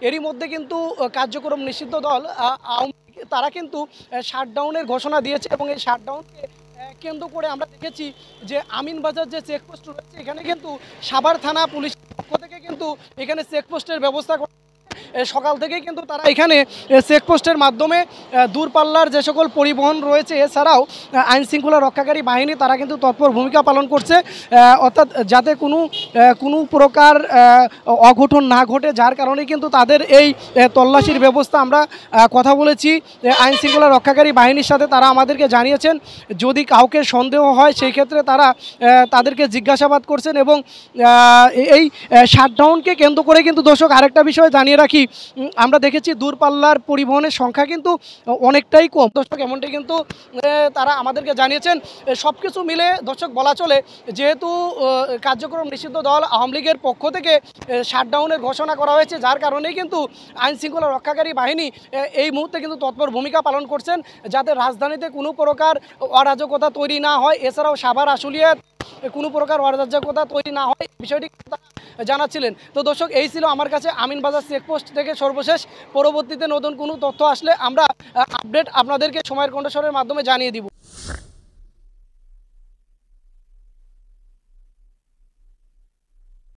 এরই মধ্যে কিন্তু কার্যক্রম নিষিদ্ধ দল আওয়ামী লীগ তারা কিন্তু শাটডাউনের ঘোষণা দিয়েছে এবং এই শাটডাউনকে কেন্দ্র করে আমরা দেখেছি যে আমিনবাজার যে চেকপোস্ট রয়েছে এখানে কিন্তু সাভার থানা পুলিশের পক্ষ থেকে কিন্তু এখানে চেকপোস্টের ব্যবস্থা সকাল থেকে কিন্তু তারা এখানে চেকপোস্টের মাধ্যমে দূরপাল্লার যে সকল পরিবহন রয়েছে এছাড়াও আইন শৃঙ্খলা রক্ষাকারী বাহিনী তারা কিন্তু তৎপর ভূমিকা পালন করছে অর্থাৎ যাতে কোনো প্রকার অঘটন না ঘটে যার কারণে কিন্তু তাদের এই তল্লাশির ব্যবস্থা আমরা কথা বলেছি আইন শৃঙ্খলা রক্ষাকারী বাহিনীর সাথে তারা আমাদেরকে জানিয়েছেন যদি কাউকে সন্দেহ হয় সেই ক্ষেত্রে তারা তাদেরকে জিজ্ঞাসাবাদ করছেন এবং এই শাটডাউনকে কেন্দ্র করে কিন্তু দর্শক আরেকটা বিষয় জানিয়ে রাখি আমরা দেখেছি দূরপাল্লার পরিবহনের সংখ্যা কিন্তু অনেকটাই কম দর্শক এমনটাই কিন্তু তারা আমাদেরকে জানিয়েছেন সব কিছু মিলে দর্শক বলা চলে যেহেতু কার্যক্রম নিষিদ্ধ দল আওয়ামী লীগের পক্ষ থেকে শাটডাউনের ঘোষণা করা হয়েছে যার কারণেই কিন্তু আইন শৃঙ্খলা রক্ষাকারী বাহিনী এই মুহূর্তে কিন্তু তৎপর ভূমিকা পালন করছেন যাতে রাজধানীতে কোনো প্রকার অরাজকতা তৈরি না হয় এছাড়াও সাভার আশুলিয়া কোনো প্রকার অরাজকতা তৈরি না হয় বিষয়টি জানাচ্ছিলেন। তো দর্শক এই ছিল আমার কাছে আমিনবাজার চেকপোস্ট থেকে সর্বশেষ পরবর্তীতে নতুন কোনো তথ্য আসলে আমরা আপডেট আপনাদেরকে সময়ের কণ্ঠস্বরের মাধ্যমে জানিয়ে দিব।